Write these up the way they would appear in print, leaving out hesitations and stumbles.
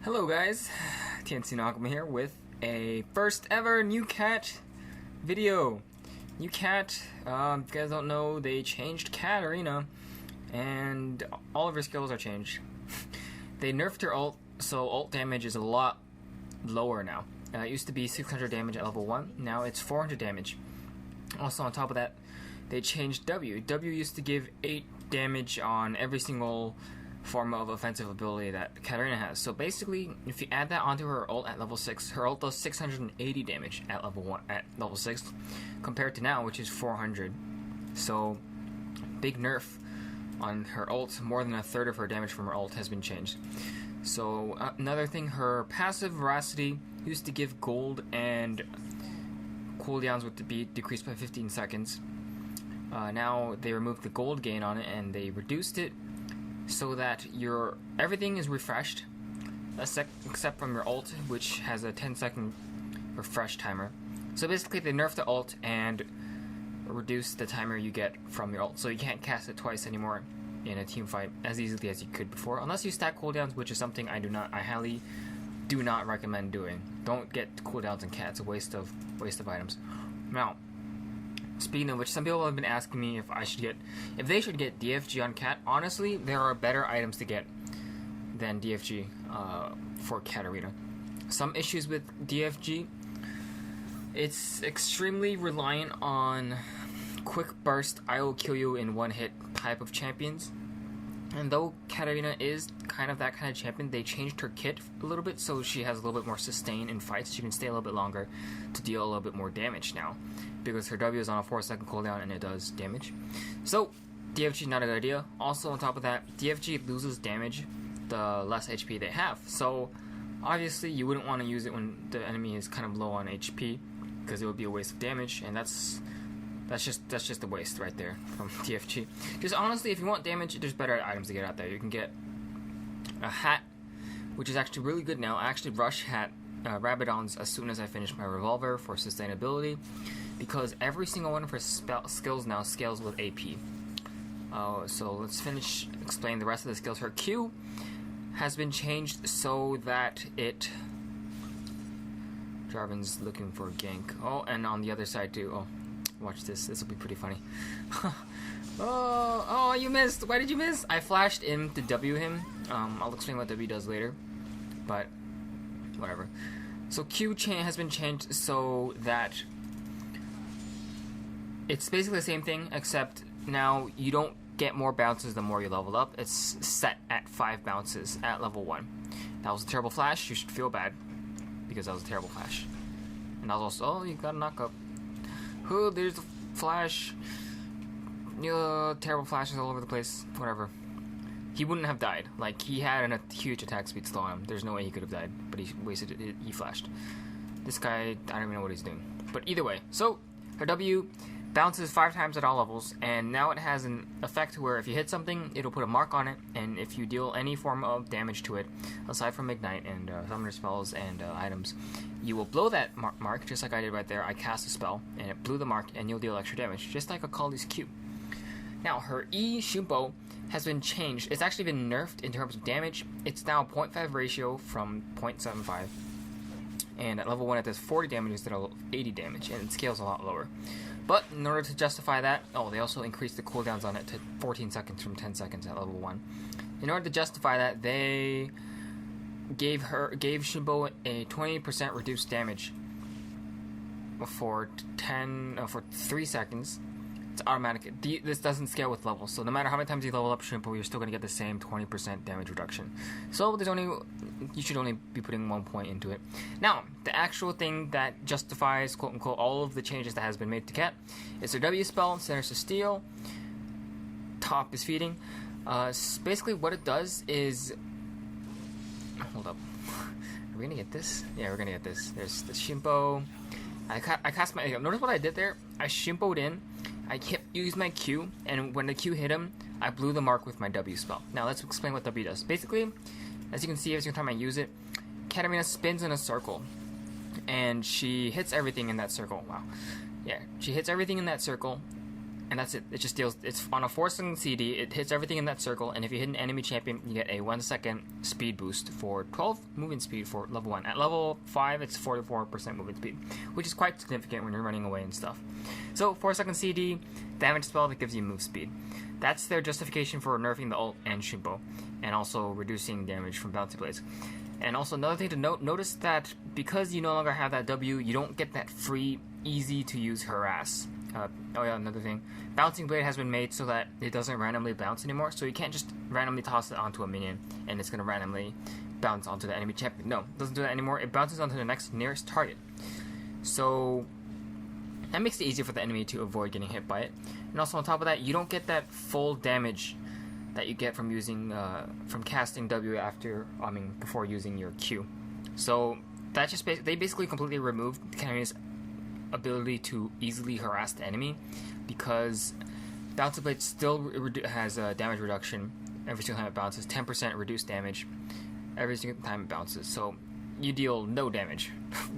Hello guys, TiensiNoAkuma here with a first ever New Cat video. New Cat, if you guys don't know, they changed Katarina and all of her skills are changed. They nerfed her ult, so ult damage is a lot lower now. It used to be 600 damage at level 1, now it's 400 damage. Also on top of that, they changed W. W used to give 8 damage on every single form of offensive ability that Katarina has. So basically, if you add that onto her ult at level 6, her ult does 680 damage at level 6, compared to now, which is 400. So big nerf on her ult. More than a third of her damage from her ult has been changed. So another thing, her passive veracity used to give gold and cooldowns would be decreased by 15 seconds. Now they removed the gold gain on it and they reduced it so that everything is refreshed except from your ult, which has a 10-second refresh timer. So basically they nerfed the ult and reduced the timer you get from your ult, so you can't cast it twice anymore in a team fight as easily as you could before, unless you stack cooldowns, which is something I highly do not recommend doing. Don't get cooldowns in Cat, it's a waste of items. Now, speaking of which, some people have been asking me if they should get DFG on Cat. Honestly, there are better items to get than DFG for Katarina. Some issues with DFG: it's extremely reliant on quick burst, I will kill you in one hit type of champions. And though Katarina is kind of that kind of champion, they changed her kit a little bit so she has a little bit more sustain in fights. She can stay a little bit longer to deal a little bit more damage now, because her W is on a 4-second cooldown and it does damage. So DFG not a good idea. Also on top of that, DFG loses damage the less HP they have. So obviously you wouldn't want to use it when the enemy is kind of low on HP, because it would be a waste of damage, and that's just a waste right there from DFG. Just honestly, if you want damage, there's better items to get out there. You can get a hat, which is actually really good now. I actually rush hat Rabadons as soon as I finish my revolver for sustainability, because every single one of her skills now scales with AP. So let's explain the rest of the skills. Her Q has been changed so that Jarvan's looking for a gank. Oh, and on the other side too. Oh, watch this. This will be pretty funny. Oh, you missed. Why did you miss? I flashed in to W him. I'll explain what W does later, but whatever. So Q has been changed so that it's basically the same thing, except now you don't get more bounces the more you level up. It's set at 5 bounces at level 1. That was a terrible flash. You should feel bad, because that was a terrible flash. And I was also, oh, you got a knock up. Oh, there's a flash. Terrible flashes all over the place. Whatever. He wouldn't have died. Like, he had a huge attack speed still on him. There's no way he could have died, but he wasted it. He flashed. This guy, I don't even know what he's doing. But either way, so her W bounces 5 times at all levels, and now it has an effect where if you hit something, it'll put a mark on it, and if you deal any form of damage to it, aside from Ignite and Summoner spells and items, you will blow that mark, just like I did right there. I cast a spell, and it blew the mark, and you'll deal extra damage, just like Akali's Q. Now, her E, Shimpo, has been changed. It's actually been nerfed in terms of damage. It's now 0.5 ratio from 0.75. And at level 1 it does 40 damage instead of 80 damage, and it scales a lot lower. But in order to justify that, they also increased the cooldowns on it to 14 seconds from 10 seconds at level 1. In order to justify that, they gave Shimbo a 20% reduced damage for 3 seconds. It's automatic. This doesn't scale with levels, so no matter how many times you level up Shimpo, you're still going to get the same 20% damage reduction. So you should only be putting 1 point into it. Now, the actual thing that justifies, quote unquote, all of the changes that has been made to Cat is her W spell, Centers to Steal, Top is Feeding. Basically what it does is, hold up, are we gonna get this? Yeah, we're gonna get this. There's the Shimpo. I cast my, notice what I did there? I Shimpo'd in, I used my Q, and when the Q hit him, I blew the mark with my W spell. Now let's explain what W does. Basically, as you can see every single time I use it, Katarina spins in a circle, and she hits everything in that circle. Wow. Yeah, she hits everything in that circle, and that's it. It just deals. It's on a 4-second CD. It hits everything in that circle, and if you hit an enemy champion, you get a 1-second speed boost for 12 movement speed for level 1. At level 5, it's 44% movement speed, which is quite significant when you're running away and stuff. So 4-second CD, damage spell that gives you move speed. That's their justification for nerfing the ult and Shimpo, and also reducing damage from bounty blades. And also another thing to notice that because you no longer have that W, you don't get that free, easy to use harass. Oh yeah, another thing. Bouncing Blade has been made so that it doesn't randomly bounce anymore, so you can't just randomly toss it onto a minion and it's going to randomly bounce onto the enemy champion. No, it doesn't do that anymore. It bounces onto the next nearest target. So that makes it easier for the enemy to avoid getting hit by it. And also on top of that, you don't get that full damage that you get from using from casting W before using your Q. So that just they basically completely removed Katarina's ability to easily harass the enemy, because Bouncy Blade still has damage reduction every single time it bounces, 10% reduced damage every single time it bounces. So you deal no damage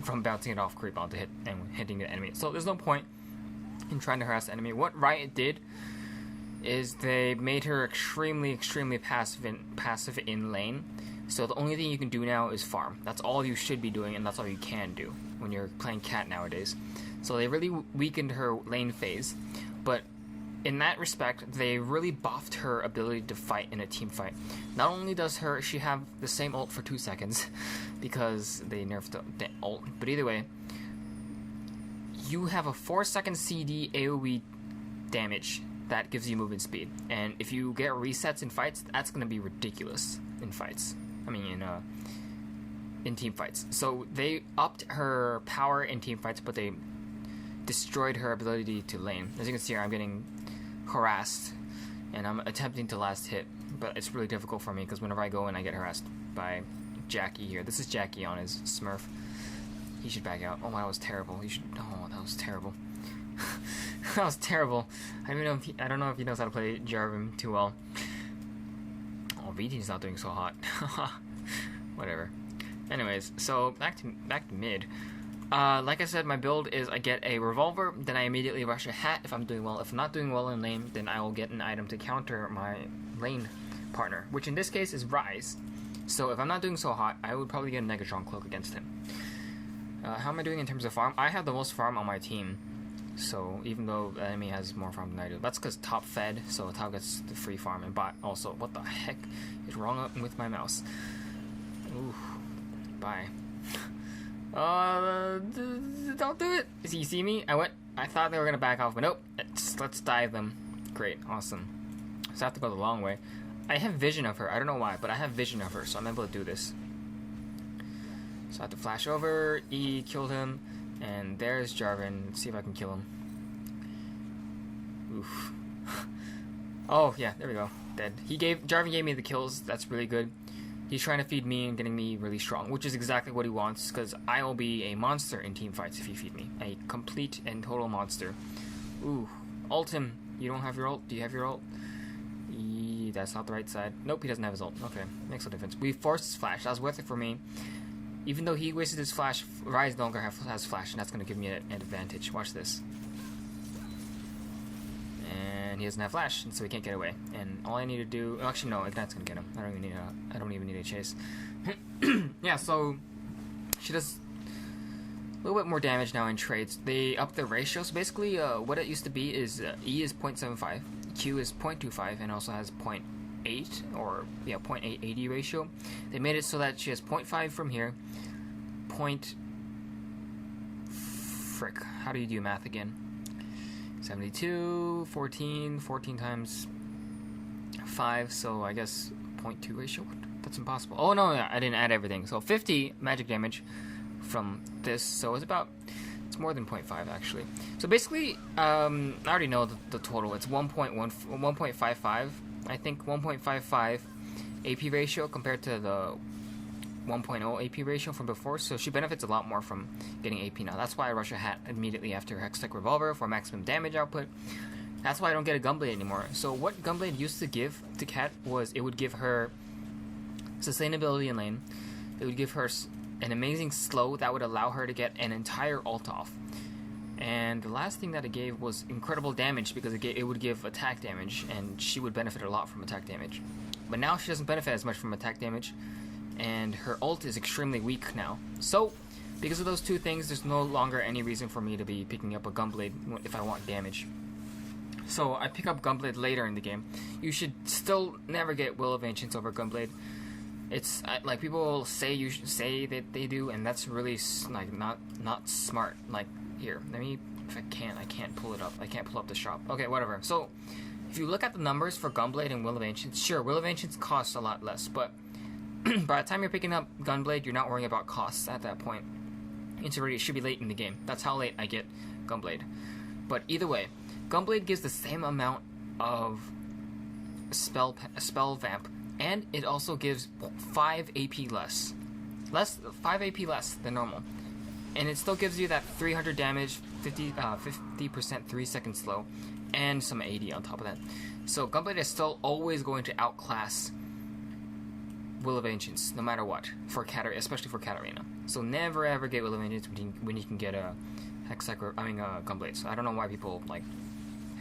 from bouncing it off creep onto hitting the enemy. So there's no point in trying to harass the enemy. What Riot did is they made her extremely passive in lane. So the only thing you can do now is farm. That's all you should be doing, and that's all you can do when you're playing cat nowadays. So they really weakened her lane phase, but in that respect, they really buffed her ability to fight in a team fight. Not only does she have the same ult for 2 seconds, because they nerfed the ult, but either way, you have a 4-second CD AoE damage that gives you movement speed. And if you get resets in fights, that's going to be ridiculous in fights. I mean, in team fights. So they upped her power in team fights, but they destroyed her ability to lane. As you can see here, I'm getting harassed, and I'm attempting to last hit, but it's really difficult for me because whenever I go in, I get harassed by Jackie here. This is Jackie on his Smurf. He should back out. Oh, that was terrible. Oh, that was terrible. That was terrible. I don't know if he knows how to play Jarvan too well. Oh, VT's not doing so hot. Whatever. Anyways, so back to mid. Like I said, my build is I get a revolver, then I immediately rush a hat if I'm doing well. If I'm not doing well in lane, then I will get an item to counter my lane partner, which in this case is Rise. So if I'm not doing so hot, I would probably get a Negatron Cloak against him. How am I doing in terms of farm? I have the most farm on my team. So even though the enemy has more farm than I do, that's because top fed, so top gets the free farm, and bot also. What the heck is wrong with my mouse? Ooh, bye. Don't do it. You see me? I thought they were gonna back off, but nope. Let's dive them. Great, awesome. So I have to go the long way. I have vision of her. I don't know why, but I have vision of her, so I'm able to do this. So I have to flash over. E killed him. And there's Jarvan. Let's see if I can kill him. Oof. Oh, yeah, there we go. Dead. Jarvan gave me the kills. That's really good. He's trying to feed me and getting me really strong, which is exactly what he wants, because I will be a monster in team fights if you feed me. A complete and total monster. Ooh. Ult him. You don't have your ult? Do you have your ult? That's not the right side. Nope, he doesn't have his ult. Okay, makes no difference. We forced his flash. That was worth it for me. Even though he wasted his flash, Rise no longer has flash, and that's going to give me an advantage. Watch this. And he doesn't have flash, and so he can't get away. And all I need to do... Actually, no, Ignite's going to get him. I don't even need a chase. Yeah, so she does a little bit more damage now in trades. They upped the ratio. So basically, what it used to be is E is 0.75, Q is 0.25, and also has 0.8 or 0.880 ratio. They made it so that she has 0.5 from here. How do you do math again? 72, 14 times 5, so I guess 0.2 ratio. That's impossible. Oh no, I didn't add everything. So 50 magic damage from this, so it's more than 0.5 actually. So basically, I already know the total. It's 1.55. I think 1.55 AP ratio compared to the 1.0 AP ratio from before, so she benefits a lot more from getting AP now. That's why I rush a hat immediately after Hextech Revolver for maximum damage output. That's why I don't get a Gunblade anymore. So what Gunblade used to give to Cat was it would give her sustainability in lane. It would give her an amazing slow that would allow her to get an entire ult off. And the last thing that it gave was incredible damage, because it would give attack damage, and she would benefit a lot from attack damage. But now she doesn't benefit as much from attack damage, and her ult is extremely weak now. So, because of those two things, there's no longer any reason for me to be picking up a Gunblade if I want damage. So I pick up Gunblade later in the game. You should still never get Will of Ancients over Gunblade. It's like people say say that they do, and that's really like not smart. Like, here, let me, if I can't pull it up. I can't pull up the shop. Okay, whatever. So if you look at the numbers for Gunblade and Will of Ancients, sure, Will of Ancients costs a lot less, but by the time you're picking up Gunblade, you're not worrying about costs at that point. It should be late in the game. That's how late I get Gunblade. But either way, Gunblade gives the same amount of spell vamp, and it also gives 5 AP less 5 AP less than normal, and it still gives you that 300 damage, 50% 3 second slow, and some AD on top of that. So Gunblade is still always going to outclass Will of Ancients, no matter what, especially for Katarina. So never ever get Will of Ancients when you can get a Gunblade. So I don't know why people like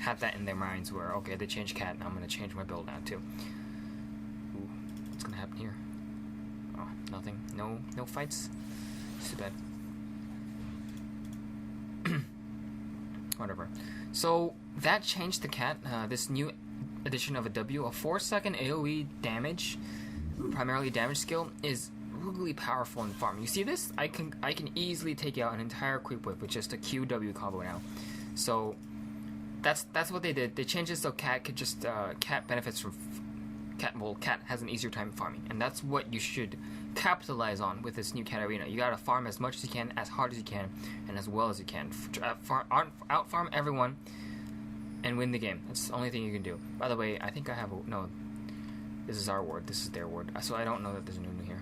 have that in their minds where, okay, they changed Cat, and I'm gonna change my build now too. Ooh, what's gonna happen here? Oh, nothing. No fights. Too bad. Whatever. So that changed the Cat. This new addition of a W, a 4-second AoE damage, primarily damage skill, is really powerful in farm. You see this? I can easily take out an entire creep whip with just a QW combo now. So that's what they did. They changed it so Cat could just Cat benefits from Cat has an easier time farming, and that's what you should capitalize on with this new Katarina. You gotta farm as much as you can, as hard as you can, and as well as you can. Out farm everyone and win the game. That's the only thing you can do. By the way, I think I have no. This is our ward. This is their ward. So I don't know that there's a Nunu here.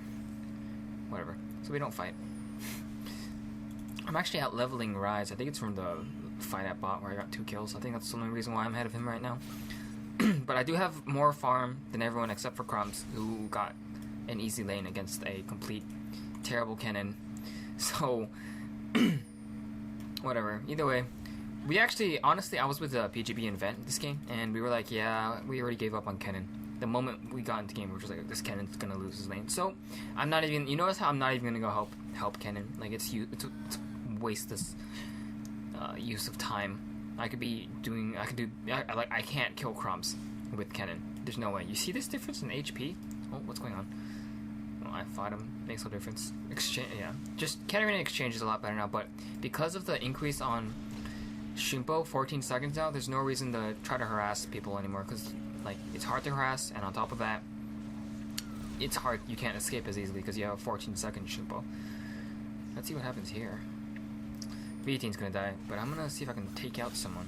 Whatever. So we don't fight. I'm actually out leveling Rise. I think it's from the fight at bot where I got 2 kills. I think that's the only reason why I'm ahead of him right now. But I do have more farm than everyone except for Crumbs, who got an easy lane against a complete terrible cannon. So whatever. Either way, we actually, honestly, I was with PGB and Vent this game, and we were like, yeah, we already gave up on Kennen. The moment we got into the game, we were just like, this Kennen's gonna lose his lane. So I'm not even. You notice how I'm not even gonna go help Kennen. Like it's wasteless use of time. I can't kill Crumbs with Kennen. There's no way. You see this difference in HP? Oh, what's going on? Oh, I fought him. Makes no difference. Yeah. Just Katarina exchange is a lot better now, but because of the increase on Shimpo, 14 seconds now, there's no reason to try to harass people anymore, because like it's hard to harass, and on top of that, it's hard. You can't escape as easily because you have a 14-second Shimpo. Let's see what happens here. V18's gonna die, but I'm gonna see if I can take out someone.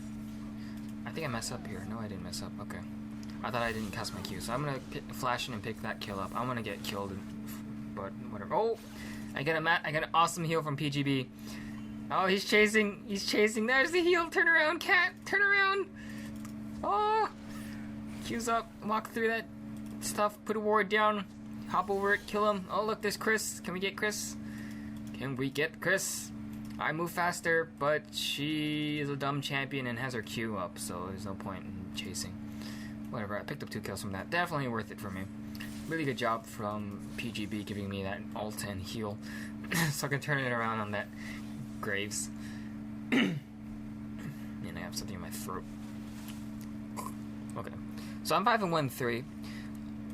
I think I messed up here. No, I didn't mess up. Okay. I thought I didn't cast my Q, so I'm gonna flash in and pick that kill up. I'm gonna get killed, but whatever. Oh, I get an awesome heal from PGB. Oh, he's chasing. There's the heal. Turn around, Cat. Turn around. Oh, Q's up. Walk through that stuff. Put a ward down. Hop over it. Kill him. Oh, look, there's Chris. Can we get Chris? I move faster, but she is a dumb champion and has her Q up, so there's no point in chasing. Whatever, I picked up 2 kills from that. Definitely worth it for me. Really good job from PGB giving me that ult and heal, so I can turn it around on that Graves. And I have something in my throat. Okay, so I'm 5-1-3.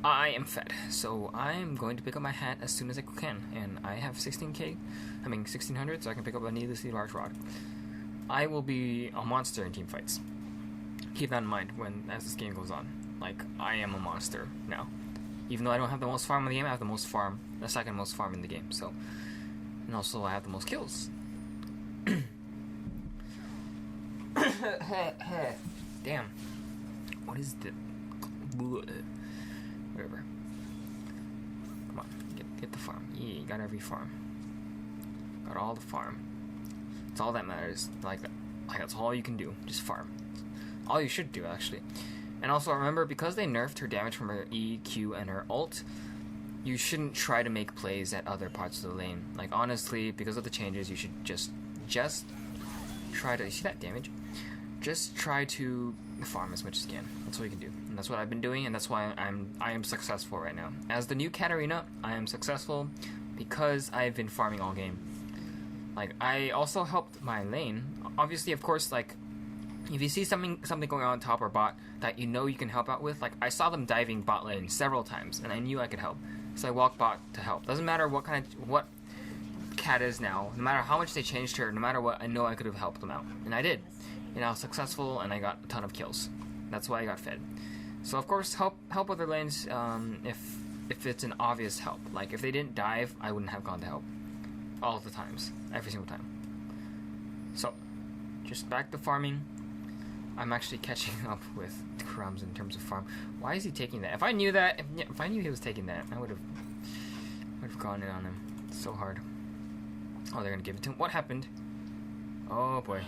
I am fed, so I'm going to pick up my hat as soon as I can, and I have 1600, so I can pick up a needlessly large rod. I will be a monster in team fights. Keep that in mind as this game goes on. Like, I am a monster now. Even though I don't have the most farm in the game, I have the second most farm in the game, so. And also, I have the most kills. Damn. What is the... Whatever. Come on, get the farm. Yeah, you got every farm. Got all the farm. It's all that matters. Like that's all you can do. Just farm. All you should do, actually. And also remember, because they nerfed her damage from her E, Q, and her ult, you shouldn't try to make plays at other parts of the lane. Like honestly, because of the changes, you should just try to, you see that damage? Just try to farm as much as you can. That's what you can do, and that's what I've been doing, and that's why I am successful right now. As the new Katarina, I am successful because I've been farming all game. Like, I also helped my lane. Obviously, of course, like, if you see something going on top or bot that you know you can help out with, like, I saw them diving bot lane several times, and I knew I could help. So I walked bot to help. Doesn't matter what Cat is now, no matter how much they changed her, no matter what, I know I could have helped them out. And I did. And I was successful, and I got a ton of kills. That's why I got fed. So of course, help other lanes if it's an obvious help. Like, if they didn't dive, I wouldn't have gone to help. All of the times. Every single time. So, just back to farming. I'm actually catching up with Crumbs in terms of farm. Why is he taking that? If I knew that, if I knew he was taking that, I would have gone in on him. It's so hard. Oh, they're gonna give it to him. What happened? Oh boy.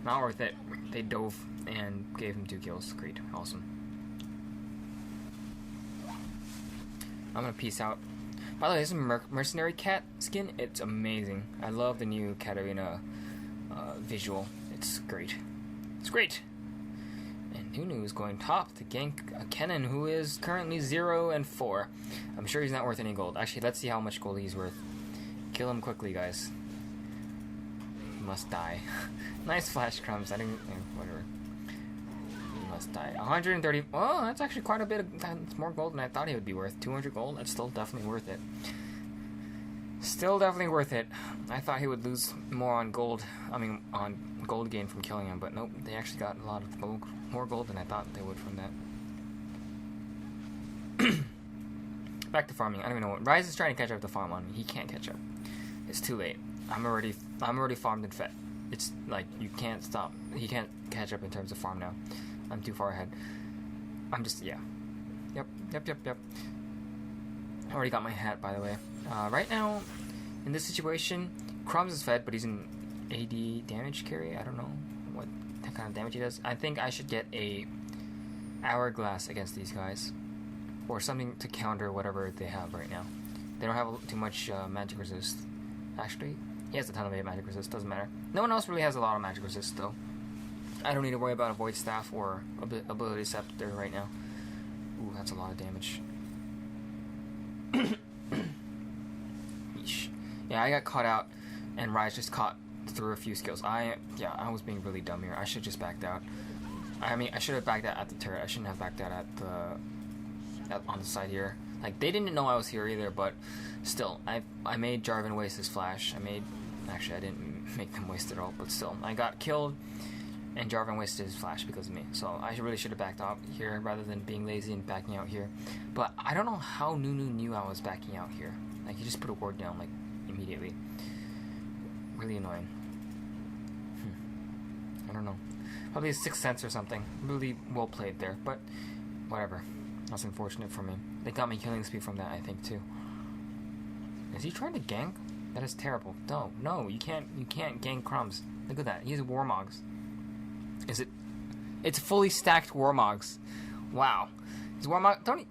Not worth it. They dove and gave him 2 kills. Great. Awesome. I'm gonna peace out. By the way, this is a mercenary cat skin. It's amazing. I love the new Katarina visual. It's great. It's great. And Nunu is going top to gank a Kennen who is currently 0 and 4. I'm sure he's not worth any gold. Actually, let's see how much gold he's worth. Kill him quickly, guys. He must die. Nice flash, Crumbs. I didn't... whatever. He must die. 130... Oh, that's actually quite a bit of... That's more gold than I thought he would be worth. 200 gold? That's still definitely worth it. Still definitely worth it. I thought he would lose more on gold. I mean, on gold gain from killing him, but nope. They actually got a lot of gold, more gold than I thought they would from that. Back to farming. I don't even know what... Rise is trying to catch up to farm on me. He can't catch up. It's too late. I'm already farmed and fed. It's like, you can't stop. He can't catch up in terms of farm now. I'm too far ahead. I'm just, yeah. Yep. I already got my hat, by the way. Right now, in this situation, Crumbs is fed, but he's an AD damage carry. I don't know what kind of damage he does. I think I should get a hourglass against these guys, or something to counter whatever they have right now. They don't have too much magic resist. Actually, he has a ton of magic resist. Doesn't matter. No one else really has a lot of magic resist, though. I don't need to worry about a void staff or ability scepter right now. Ooh, that's a lot of damage. Yeah, I got caught out, and Riot just caught through a few skills. I was being really dumb here. I should just backed out. I mean, I should have backed out at the turret. I shouldn't have backed out on the side here. Like, they didn't know I was here either, but still, I made Jarvan waste his flash. Actually, I didn't make them waste it all, but still, I got killed, and Jarvan wasted his flash because of me. So I really should have backed out here rather than being lazy and backing out here. But I don't know how Nunu knew I was backing out here. Like, he just put a ward down, like, immediately. Really annoying. I don't know. Probably a 6th sense or something. Really well played there, but whatever. That's unfortunate for me. They got me killing speed from that, I think, too. Is he trying to gank? That is terrible. No, you can't gank Crumbs. Look at that. He has Warmogs. Is it? It's fully stacked Warmogs. Wow. Is Warmog? Don't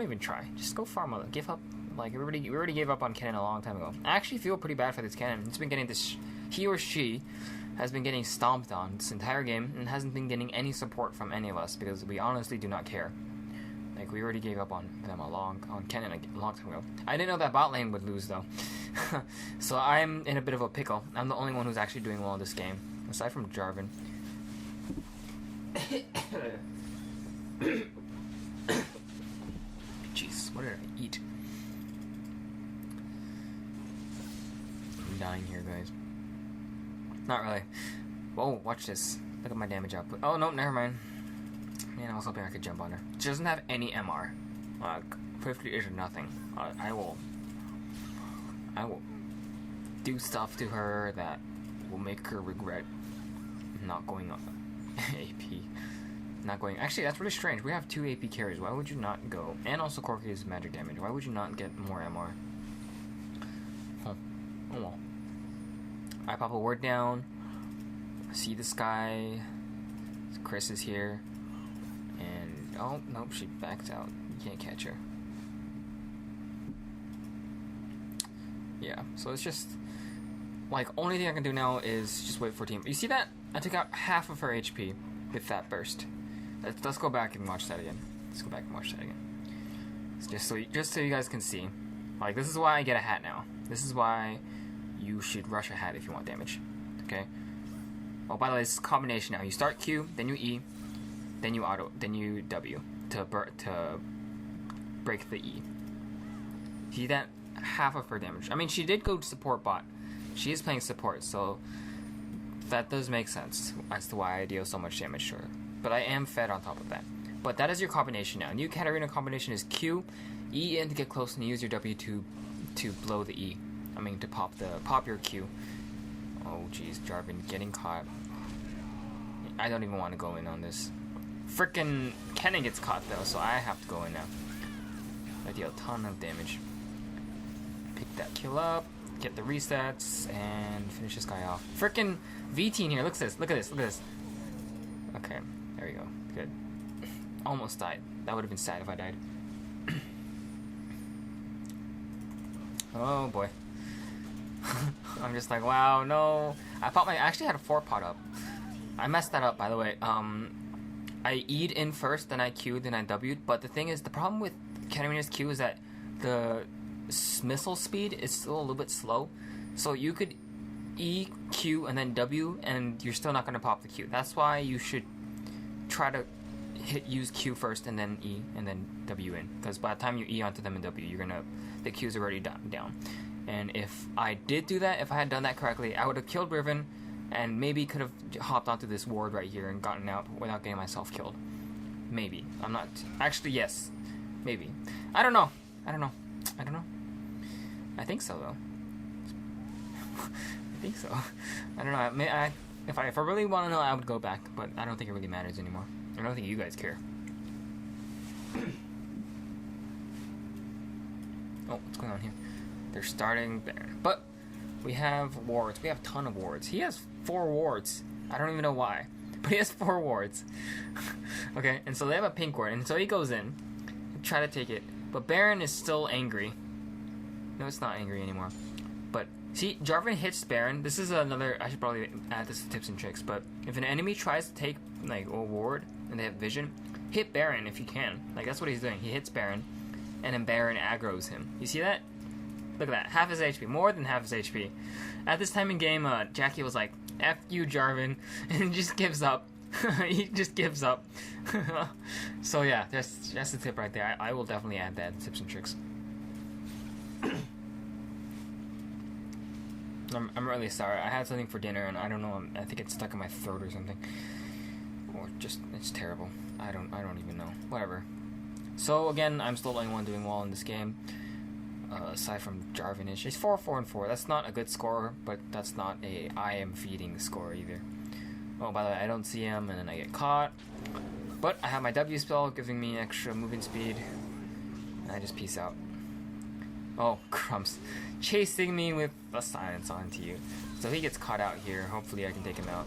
even try. Just go farm other. Give up. Like, we already gave up on Kennen a long time ago. I actually feel pretty bad for this Kennen. It's been getting this. He or she has been getting stomped on this entire game and hasn't been getting any support from any of us because we honestly do not care. Like, we already gave up on them on Kennen a long time ago. I didn't know that bot lane would lose though. So I'm in a bit of a pickle. I'm the only one who's actually doing well in this game, aside from Jarvan. Jeez, what did I eat? I'm dying here, guys. Not really. Whoa, watch this. Look at my damage output. Oh, no, never mind. Man, I was hoping I could jump on her. She doesn't have any MR. 50 is nothing. I will do stuff to her that will make her regret not going on AP. Not going. Actually, that's really strange. We have 2 AP carries. Why would you not go? And also Corki's magic damage. Why would you not get more MR? Huh. Oh well. I pop a ward down. See this guy. Chris is here. And oh nope, she backed out. You can't catch her. Yeah. So it's just Like, only thing I can do now is just wait for team. You see that? I took out half of her HP with that burst. Let's go back and watch that again. Let's go back and watch that again. Just so you guys can see. Like, this is why I get a hat now. This is why you should rush a hat if you want damage. Okay? Oh, by the way, this is a combination now. You start Q, then you E, then you auto, then you W to break the E. See that? Half of her damage. I mean, she did go to support bot. She is playing support, so that does make sense as to why I deal so much damage to her. But I am fed on top of that. But that is your combination now. New Katarina combination is Q, E in to get close, and use your W to blow the E. I mean, to pop your Q. Oh jeez, Jarvan getting caught. I don't even want to go in on this. Frickin' Kennen gets caught though, so I have to go in now. I deal a ton of damage. Pick that kill up, get the resets, and finish this guy off. Frickin' V-Teen here, look at this, look at this, look at this. Okay, there we go, good. Almost died. That would have been sad if I died. Oh boy. I'm just like, wow, no. I actually had a 4-pot up. I messed that up, by the way. I E'd in first, then I Q'd, then I W'd. But the thing is, the problem with Katarina's Q is that the missile speed is still a little bit slow. So you could E, Q, and then W, and you're still not going to pop the Q. That's why you should try to use Q first, and then E, and then W in. Because by the time you E onto them in W, the Q's already down. And if I did do that, if I had done that correctly, I would have killed Riven, and maybe could have hopped onto this ward right here and gotten out without getting myself killed. Maybe. I'm not... Actually, yes. Maybe. I don't know. I don't know. I don't know. I think so, though. I think so. I don't know. If I really want to know, I would go back, but I don't think it really matters anymore. I don't think you guys care. Oh, what's going on here? They're starting Baron. But we have wards. We have a ton of wards. He has 4 wards. I don't even know why. But he has 4 wards. Okay, and so they have a pink ward. And so he goes in. Try to take it. But Baron is still angry. No, it's not angry anymore. But, see, Jarvan hits Baron. This is another... I should probably add this to tips and tricks. But if an enemy tries to take, like, a ward, and they have vision, hit Baron if you can. Like, that's what he's doing. He hits Baron. And then Baron aggroes him. You see that? Look at that. Half his HP. More than half his HP. At this time in game, Jackie was like, F you, Jarvan. And he just gives up. He just gives up. So yeah, that's the tip right there. I will definitely add that to tips and tricks. I'm really sorry. I had something for dinner and I don't know. I think it's stuck in my throat or something. Or just, it's terrible. I don't even know. Whatever. So again, I'm still the only one doing well in this game. Aside from Jarvan, she's 4-4-4. That's not a good score, but that's not a I am feeding score either. Oh, by the way, I don't see him, and then I get caught. But I have my W spell giving me extra movement speed, and I just peace out. Oh, crumbs. Chasing me with a silence onto you. So he gets caught out here. Hopefully I can take him out.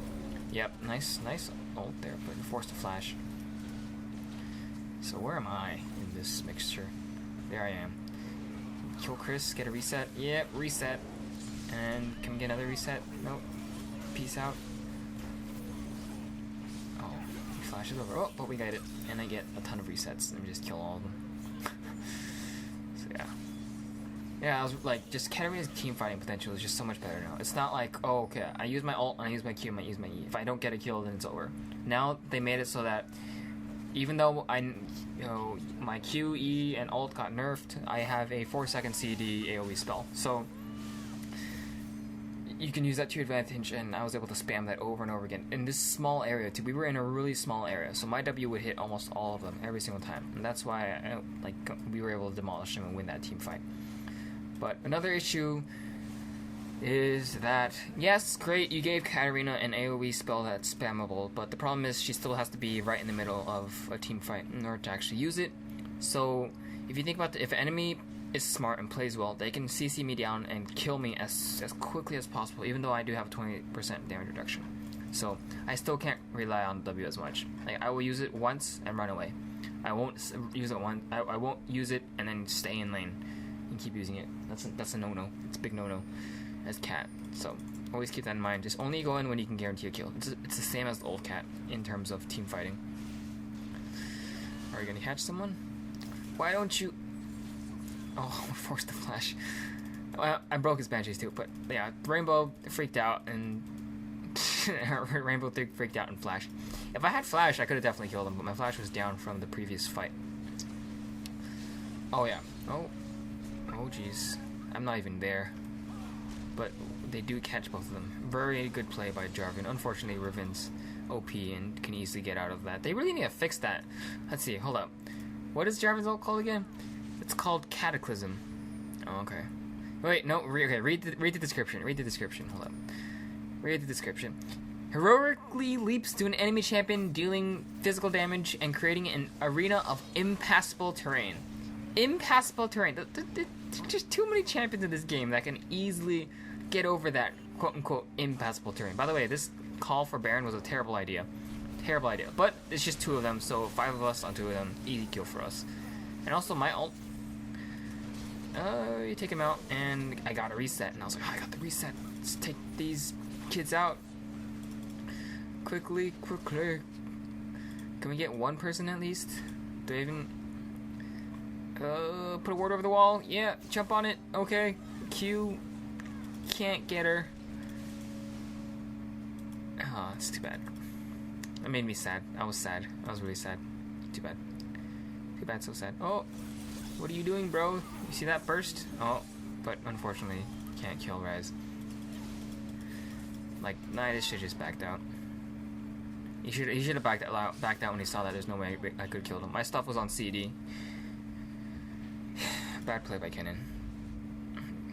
Yep, nice ult there, but forced to flash. So where am I in this mixture? There I am. Kill Chris, get a reset. Yep, reset. And can we get another reset? Nope. Peace out. Oh, he flashes over. Oh, but we got it. And I get a ton of resets. Let me just kill all of them. So yeah. Yeah, I was like, just Katarina's team fighting potential is just so much better now. It's not like, oh, okay, I use my ult and I use my Q and I use my E. If I don't get a kill, then it's over. Now they made it so that even though my Q, E, and ult got nerfed, I have a 4-second CD AoE spell. So you can use that to your advantage, and I was able to spam that over and over again. In this small area, too. We were in a really small area, so my W would hit almost all of them every single time. And that's why we were able to demolish them and win that team fight. But another issue is that, yes, great, you gave Katarina an AoE spell that's spammable, but the problem is she still has to be right in the middle of a team fight in order to actually use it. So if you think about if an enemy is smart and plays well, they can CC me down and kill me as quickly as possible, even though I do have a 20% damage reduction. So I still can't rely on W as much. Like, I will use it once and run away. I won't use it once. I won't use it and then stay in lane and keep using it. That's a no-no. It's a big no-no. as cat. So always keep that in mind. Just only go in when you can guarantee a kill. It's the same as the old cat in terms of team fighting. Are you gonna catch someone? Why don't you? Oh, forced the flash. Well, I broke his banshees too, but yeah, Rainbow freaked out and Rainbow freaked out and flash. If I had flash, I could have definitely killed him, but my flash was down from the previous fight. Oh yeah. Oh jeez. I'm not even there. But they do catch both of them. Very good play by Jarvan. Unfortunately, Riven's OP and can easily get out of that. They really need to fix that. Let's see. Hold up. What is Jarvan's ult called again? It's called Cataclysm. Oh, okay. Wait, no. Okay, read the description. Read the description. Hold up. Read the description. Heroically leaps to an enemy champion, dealing physical damage and creating an arena of impassable terrain. Impassable terrain. There's just too many champions in this game that can easily get over that quote-unquote impassable terrain. By the way, this call for Baron was a terrible idea. Terrible idea. But it's just 2 of them, so 5 of us on 2 of them. Easy kill for us. And also my ult. You take him out, and I got a reset. And I was like, oh, I got the reset. Let's take these kids out. Quickly. Can we get one person at least? Do I even... put a ward over the wall. Yeah, jump on it. Okay. Q. Can't get her. Oh, it's too bad. That made me sad. I was sad. I was really sad. Too bad. Too bad, so sad. Oh, what are you doing, bro? You see that burst? Oh, but unfortunately, can't kill Res. Like, Nidus should just backed out. He should have backed out when he saw that there's no way I could have killed him. My stuff was on CD. Bad play by Kennen.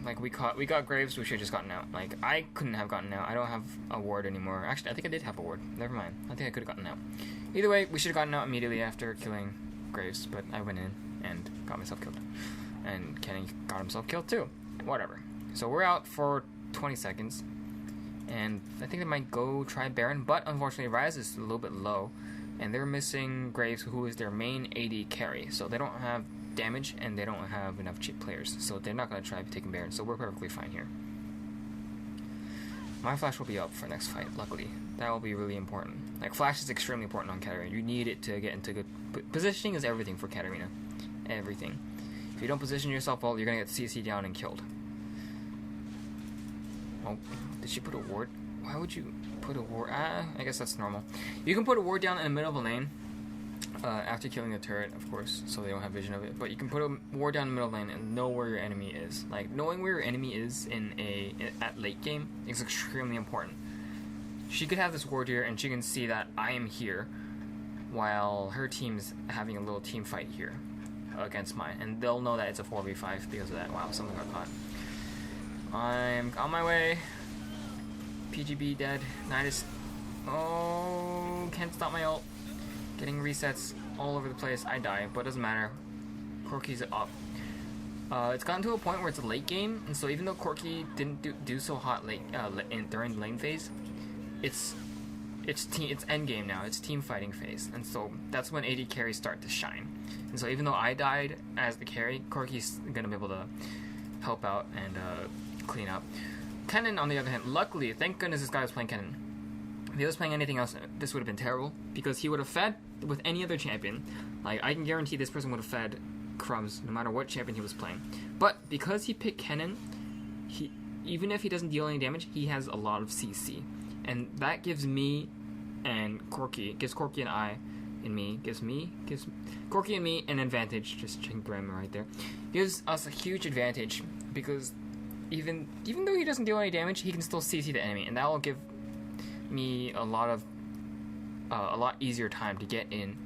Like, we got Graves, we should have just gotten out. Like, I couldn't have gotten out. I don't have a ward anymore. Actually, I think I did have a ward. Never mind. I think I could have gotten out. Either way, we should have gotten out immediately after killing Graves, but I went in and got myself killed. And Kennen got himself killed too. Whatever. So we're out for 20 seconds. And I think they might go try Baron, but unfortunately Ryze is a little bit low. And they're missing Graves, who is their main AD carry. So they don't have damage, and they don't have enough cheap players, so they're not going to try taking Baron, so we're perfectly fine here. My flash will be up for next fight, luckily. That will be really important. Like, flash is extremely important on Katarina. You need it to get into good... Positioning is everything for Katarina. Everything. If you don't position yourself well, you're going to get CC down and killed. Oh, did she put a ward? Why would you put a ward? I guess that's normal. You can put a ward down in the middle of a lane, after killing the turret, of course, so they don't have vision of it. But you can put a ward down the middle lane and know where your enemy is. Like, knowing where your enemy is at late game is extremely important. She could have this ward here, and she can see that I am here, while her team's having a little team fight here against mine, and they'll know that it's a 4v5 because of that. Wow, something got caught. I'm on my way. PGB dead. Nidus. Oh, can't stop my ult. Getting resets all over the place. I die, but it doesn't matter. Corki's up. It's gotten to a point where it's a late game, and so even though Corki didn't do so hot during the lane phase, it's end game now. It's team fighting phase, and so that's when AD carries start to shine. And so even though I died as the carry, Corki's gonna be able to help out and clean up. Kennen, on the other hand, luckily, thank goodness this guy was playing Kennen. If he was playing anything else, this would have been terrible, because he would have fed with any other champion. Like, I can guarantee this person would have fed crumbs no matter what champion he was playing. But because he picked Kennen, even if he doesn't deal any damage, he has a lot of CC. And that gives me and Corki, gives Corki and I and me, gives Corki and me an advantage. Just checking parameter right there. Gives us a huge advantage, because even though he doesn't deal any damage, he can still CC the enemy, and that will give me a lot easier time to get in,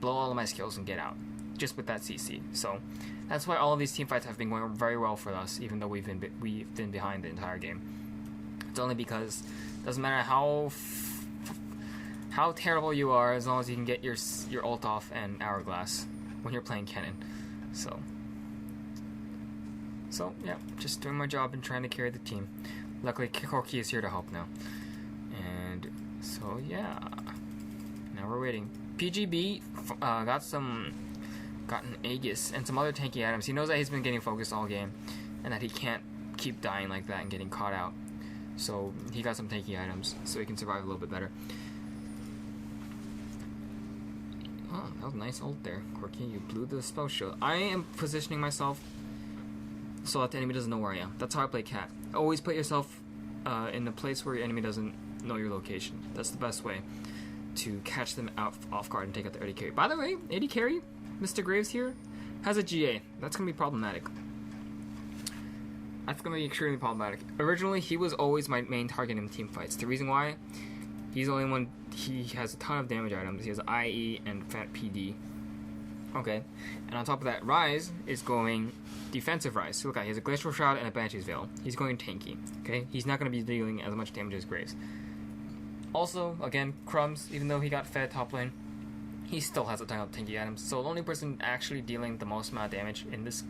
blow all of my skills and get out, just with that CC. So that's why all of these team fights have been going very well for us, even though we've been behind the entire game. It's only because it doesn't matter how terrible you are, as long as you can get your ult off and hourglass when you're playing Kennen. So yeah, just doing my job and trying to carry the team. Luckily, Corki is here to help now. And so yeah, now we're waiting. PGB got an Aegis and some other tanky items. He knows that he's been getting focused all game, and that he can't keep dying like that and getting caught out. So he got some tanky items, so he can survive a little bit better. Oh, that was a nice ult there, Corky. You blew the spell shield. I am positioning myself so that the enemy doesn't know where I am. That's how I play cat. Always put yourself in a place where your enemy doesn't know your location. That's the best way to catch them out off guard and take out the AD carry. By the way, AD carry, Mr. Graves here, has a GA. That's going to be problematic. That's going to be extremely problematic. Originally, he was always my main target in team fights. The reason why, he's the only one, he has a ton of damage items. He has IE and Fat PD. Okay, and on top of that, Rise is going defensive Rise. So look at, he has a Glacial Shroud and a Banshee's Veil. He's going tanky, okay? He's not going to be dealing as much damage as Graves. Also, again, Crumbs, even though he got fed top lane, he still has a ton of tanky items. So the only person actually dealing the most amount of damage in this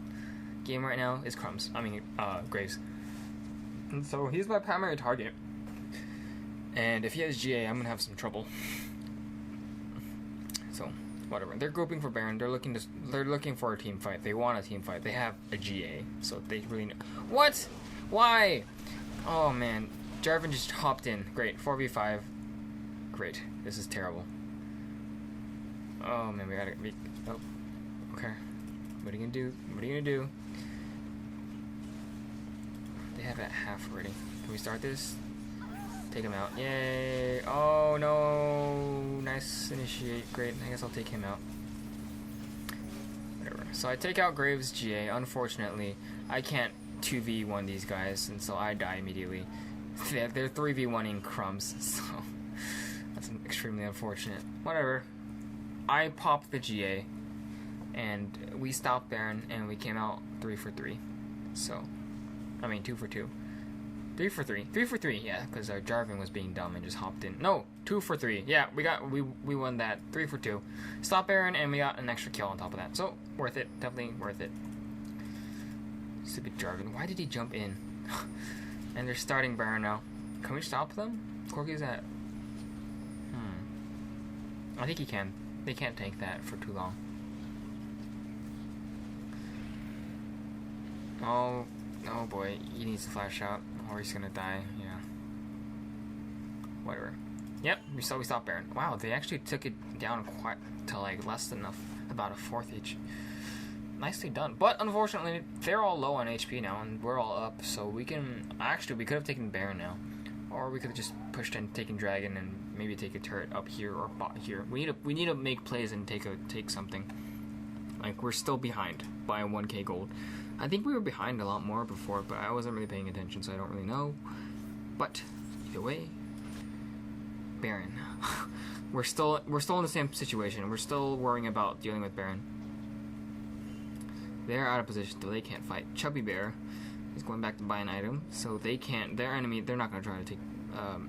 game right now is Crumbs. I mean, Graves. And so he's my primary target. And if he has GA, I'm going to have some trouble. So, whatever. They're grouping for Baron. They're looking for a team fight. They want a team fight. They have a GA, so they really know. What? Why? Oh man, Jarvan just hopped in. Great, 4v5. Great. This is terrible. Oh man, we gotta. Oh, okay. What are you gonna do? What are you gonna do? They have it at half already. Can we start this? Take him out. Yay! Oh no! Nice initiate. Great. I guess I'll take him out. Whatever. So I take out Graves GA. Unfortunately, I can't 2v1 these guys, and so I die immediately. They're 3v1ing Crumbs, so that's extremely unfortunate. Whatever. I popped the GA, and we stopped Baron, and we came out 3 for 3. So, I mean 2 for 2. 3 for 3. 3 for 3, yeah, because our Jarvan was being dumb and just hopped in. No, 2 for 3. Yeah, we won that. 3 for 2. Stop Baron, and we got an extra kill on top of that. So, worth it. Definitely worth it. Stupid Jarvan. Why did he jump in? And they're starting Baron now. Can we stop them? Corky's at... I think he can. They can't tank that for too long. Oh boy. He needs to flash out, or he's gonna die. Yeah. Whatever. Yep, we stopped Baron. Wow, they actually took it down quite to like less than about a fourth each. Nicely done. But unfortunately, they're all low on HP now, and we're all up. So we can we could have taken Baron now, or we could have just pushed and taken Dragon and maybe take a turret up here or bot here. We need to make plays and take something. Like, we're still behind by 1k gold. I think we were behind a lot more before, but I wasn't really paying attention, so I don't really know. But either way, Baron. we're still in the same situation. We're still worrying about dealing with Baron. They're out of position, though they can't fight. Chubby Bear is going back to buy an item, so they can't. Their enemy, they're not gonna try to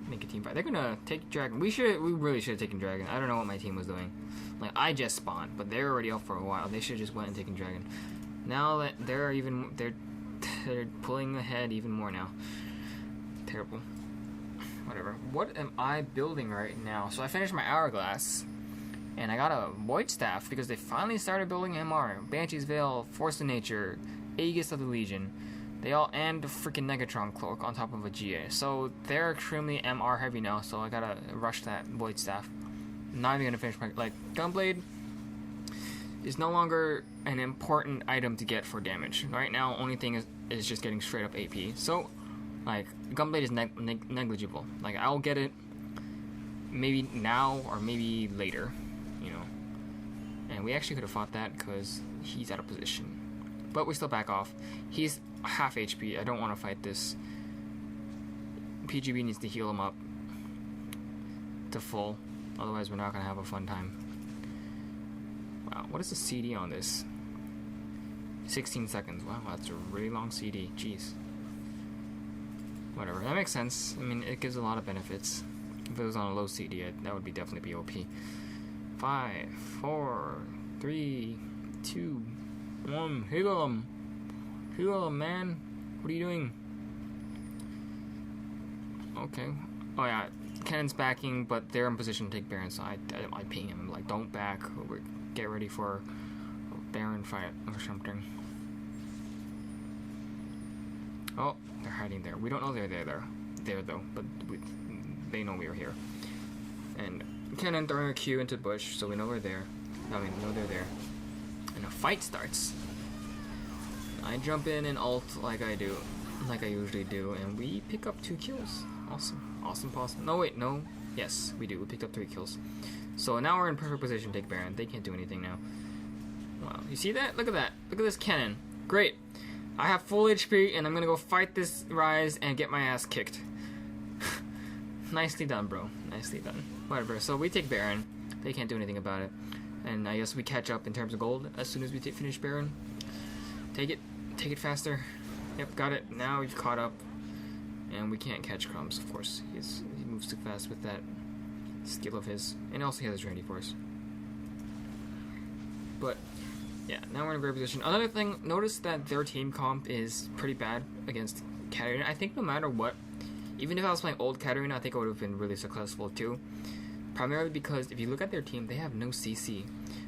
make a team fight. They're gonna take Dragon. We really should have taken Dragon. I don't know what my team was doing. Like, I just spawned, but they're already up for a while. They should have just went and taken Dragon. Now that they're pulling ahead even more now. Terrible. Whatever. What am I building right now? So I finished my Hourglass, and I got a Void Staff because they finally started building MR. Banshee's Veil, Force of Nature, Aegis of the Legion. They all, and the freaking Negatron Cloak on top of a GA. So they're extremely MR heavy now, so I gotta rush that Void Staff. I'm not even gonna finish my, like, Gunblade is no longer an important item to get for damage. Right now, only thing is just getting straight up AP. So, like, Gunblade is negligible. Like, I'll get it maybe now or maybe later, you know. And we actually could have fought that because he's out of position. But we still back off. He's half HP. I don't want to fight this. PGB needs to heal him up to full. Otherwise, we're not going to have a fun time. Wow, what is the CD on this? 16 seconds. Wow, that's a really long CD. Jeez. Whatever, that makes sense. I mean, it gives a lot of benefits. If it was on a low CD, that would definitely be OP. 5, 4, 3, 2, 1. Heal him! Heal him, man! What are you doing? Okay. Oh yeah, Cannon's backing, but they're in position to take Baron, so I ping him. I'm like, don't back. Get ready for a Baron fight or something. Oh, they're hiding there. We don't know they're there though, but they know we are here. And Cannon throwing a Q into the bush, so we know we're there. I mean, we know they're there. And a fight starts. I jump in and ult like I usually do, and we pick up 2 kills. Awesome. No, wait, no. Yes, we do. We picked up 3 kills. So now we're in perfect position to take Baron. They can't do anything now. Wow, you see that? Look at that. Look at this cannon. Great. I have full HP, and I'm gonna go fight this Ryze and get my ass kicked. Nicely done, bro. Nicely done. Whatever. So we take Baron. They can't do anything about it. And I guess we catch up in terms of gold as soon as we finish Baron. Take it faster. Yep, got it. Now we've caught up. And we can't catch Crumbs, of course. He moves too fast with that skill of his. And also he has his Randy Force. But yeah, now we're in a great position. Another thing, notice that their team comp is pretty bad against Katarina. I think no matter what, even if I was playing old Katarina, I think I would have been really successful too. Primarily because if you look at their team, they have no CC.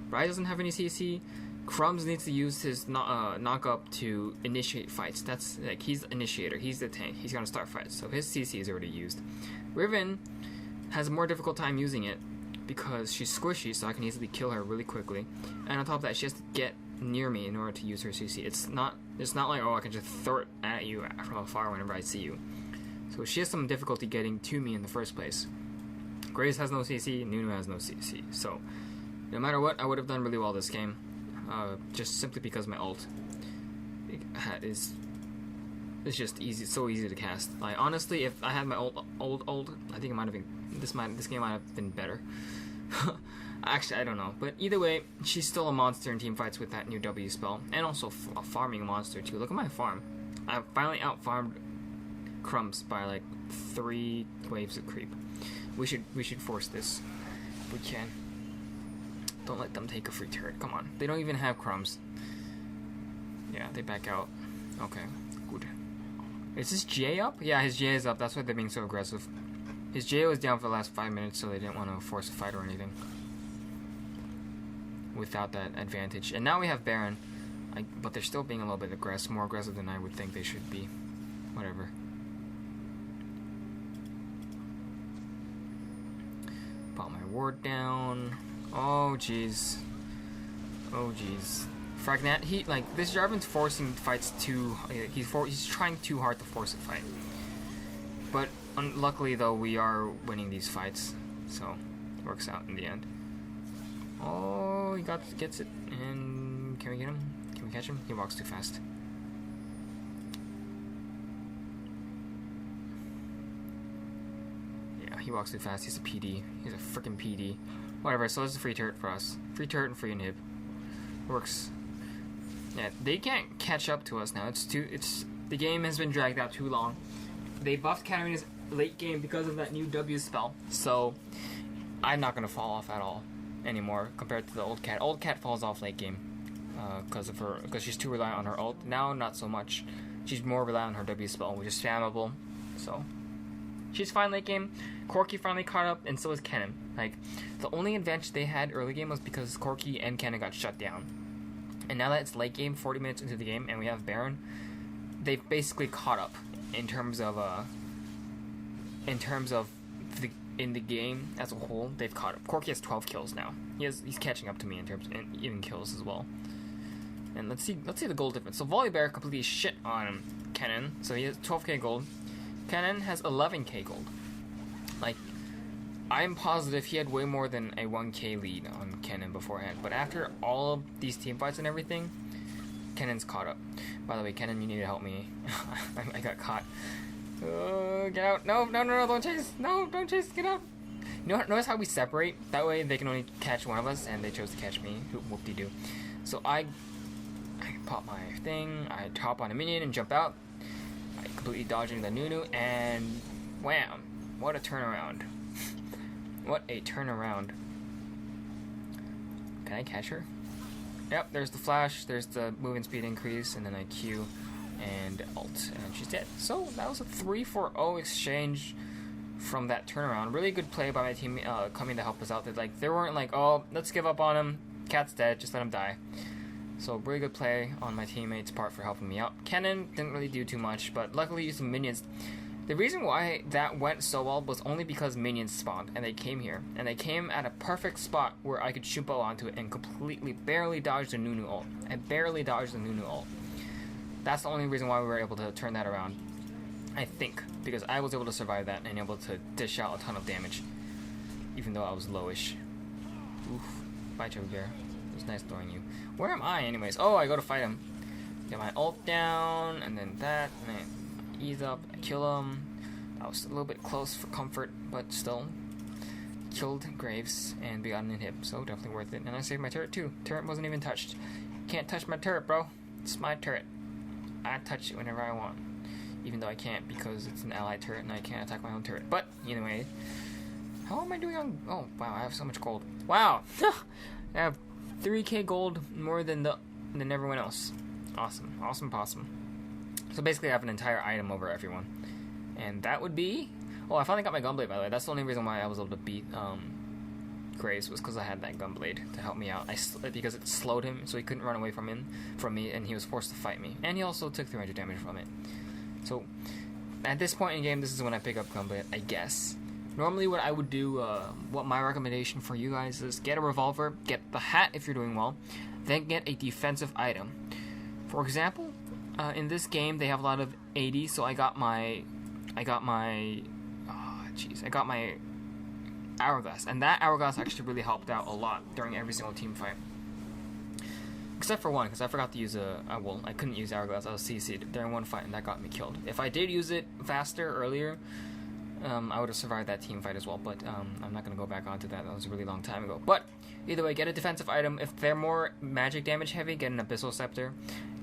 Ryze doesn't have any CC. Crumbs needs to use his knock up to initiate fights. That's like, he's the initiator. He's the tank. He's gonna start fights. So his CC is already used. Riven has a more difficult time using it because she's squishy, so I can easily kill her really quickly. And on top of that, she has to get near me in order to use her CC. It's not like, oh, I can just throw it at you from afar whenever I see you. So she has some difficulty getting to me in the first place. Graves has no CC, Nunu has no CC. So no matter what, I would have done really well this game. Just simply because my ult is just easy, so easy to cast. Like honestly, if I had my ult, I think it might have been this game might have been better. Actually, I don't know. But either way, she's still a monster in team fights with that new W spell, and also a farming monster too. Look at my farm. I finally out-farmed Crumbs by like 3 waves of creep. We should force this if we can. Don't let them take a free turret. Come on. They don't even have Crumbs. Yeah, they back out. Okay, good. Is his J up? Yeah, his J is up. That's why they're being so aggressive. His J was down for the last 5 minutes, so they didn't want to force a fight or anything without that advantage. And now we have Baron, but they're still being a little bit more aggressive than I would think they should be. Whatever. Put my ward down. Oh jeez. Fragnat, this Jarvan's forcing fights too. He's trying too hard to force a fight. But luckily though, we are winning these fights, so it works out in the end. Oh, he gets it, and can we get him? Can we catch him? He walks too fast. Yeah, he walks too fast. He's a PD. He's a freaking PD. Whatever, so it's a free turret for us. Free turret and free inhib. Works. Yeah, they can't catch up to us now. The game has been dragged out too long. They buffed Katarina's late game because of that new W spell. So I'm not gonna fall off at all anymore compared to the old cat. Old cat falls off late game because she's too reliant on her ult. Now not so much. She's more reliant on her W spell, which is spammable. So she's fine late game. Corki finally caught up, and so is Kennen. Like, the only advantage they had early game was because Corki and Kennen got shut down. And now that it's late game, 40 minutes into the game, and we have Baron, they've basically caught up in terms of in the game as a whole. They've caught up. Corki has 12 kills now. He's catching up to me in terms of even kills as well. And let's see the gold difference. So Volibear completely shit on Kennen. So he has 12k gold. Kennen has 11k gold. Like, I'm positive he had way more than a 1k lead on Kennen beforehand. But after all of these team fights and everything, Kennen's caught up. By the way, Kennen, you need to help me. I got caught. Get out. No, don't chase. No, don't chase. Get out. Notice how we separate? That way they can only catch one of us, and they chose to catch me. Whoop-de-doo. So I pop my thing, I hop on a minion and jump out. I completely dodging the Nunu, and wham! What a turnaround. What a turnaround. Can I catch her? Yep, there's the flash, there's the movement speed increase, and then I Q and ult, and she's dead. So that was a 3-4-0 exchange from that turnaround. Really good play by my team coming to help us out. They weren't like, oh, let's give up on him, cat's dead, just let him die. So really good play on my teammates' part for helping me out. Cannon didn't really do too much, but luckily used some minions. The reason why that went so well was only because minions spawned, and they came here. And they came at a perfect spot where I could Shumpo onto it and completely, barely dodge the Nunu ult. I barely dodged the Nunu ult. That's the only reason why we were able to turn that around, I think. Because I was able to survive that and able to dish out a ton of damage. Even though I was lowish. Oof. Bye, Choke Bear. It was nice throwing you. Where am I, anyways? Oh, I go to fight him. Get my ult down, and then that, and I ease up, I kill him. That was a little bit close for comfort, but still. Killed Graves, and we got an inhib, so definitely worth it. And I saved my turret too. Turret wasn't even touched. Can't touch my turret, bro. It's my turret. I touch it whenever I want. Even though I can't because it's an allied turret and I can't attack my own turret. But, anyway. How am I doing on... Oh, wow, I have so much gold. Wow! I have 3k gold more than everyone else. Awesome. Awesome possum. So basically I have an entire item over everyone. And that would be... Oh, I finally got my Gunblade, by the way. That's the only reason why I was able to beat Graves, was because I had that Gunblade to help me out. Because it slowed him, so he couldn't run away from me, and he was forced to fight me. And he also took 300 damage from it. So, at this point in the game, this is when I pick up Gunblade, I guess. Normally what I would do, what my recommendation for you guys is, get a revolver, get the hat if you're doing well, then get a defensive item. For example, in this game they have a lot of 80, so I got my hourglass, and that hourglass actually really helped out a lot during every single team fight. Except for one, because I forgot to use I couldn't use hourglass. I was CC'd during one fight, and that got me killed. If I did use it faster earlier, I would have survived that team fight as well. But I'm not gonna go back onto that. That was a really long time ago. But either way, get a defensive item. If they're more magic damage heavy, get an Abyssal Scepter.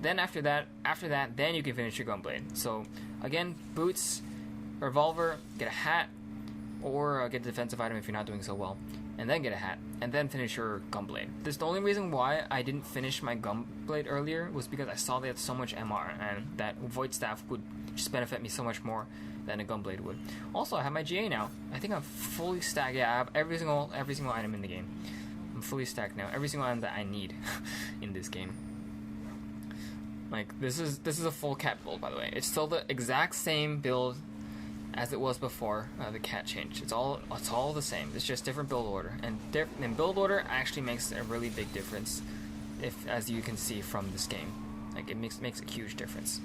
Then after that, then you can finish your Gunblade. So again, boots, revolver, get a hat, or get a defensive item if you're not doing so well, and then get a hat, and then finish your Gunblade. This the only reason why I didn't finish my Gunblade earlier was because I saw they had so much MR, and that Void Staff would just benefit me so much more than a Gunblade would. Also, I have my GA now. I think I'm fully stacked. Yeah, I have every single item in the game. I'm fully stacked now. Every single item that I need in this game. Like this is a full cat build, by the way. It's still the exact same build as it was before the cat change. It's all the same. It's just different build order, and build order actually makes a really big difference. If, as you can see from this game, like it makes a huge difference.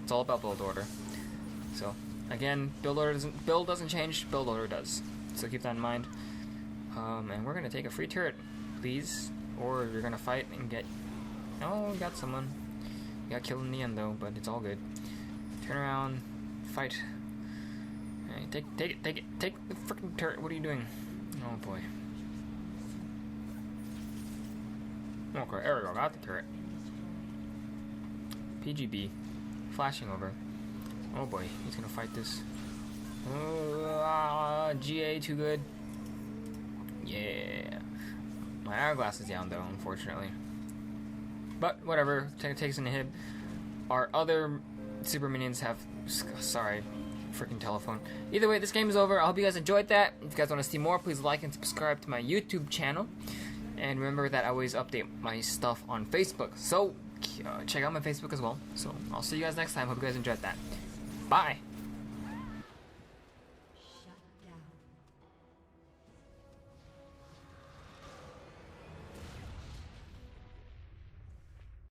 It's all about build order. So again, build doesn't change. Build order does. So keep that in mind. And we're gonna take a free turret, please, or you're gonna fight and get. Oh, we got someone. We got killed in the end though, but it's all good. Turn around, fight. Take it. Take the freaking turret. What are you doing? Oh boy. Okay, there we go. Got the turret. PGB. Flashing over. Oh boy, he's gonna fight this. GA too good. Yeah. My hourglass is down though, unfortunately. But whatever. Takes an hit. Our other super minions have. Sorry. Freaking telephone. Either way, this game is over. I hope you guys enjoyed that. If you guys want to see more, please like and subscribe to my YouTube channel. And remember that I always update my stuff on Facebook. So check out my Facebook as well. So I'll see you guys next time. Hope you guys enjoyed that. Bye.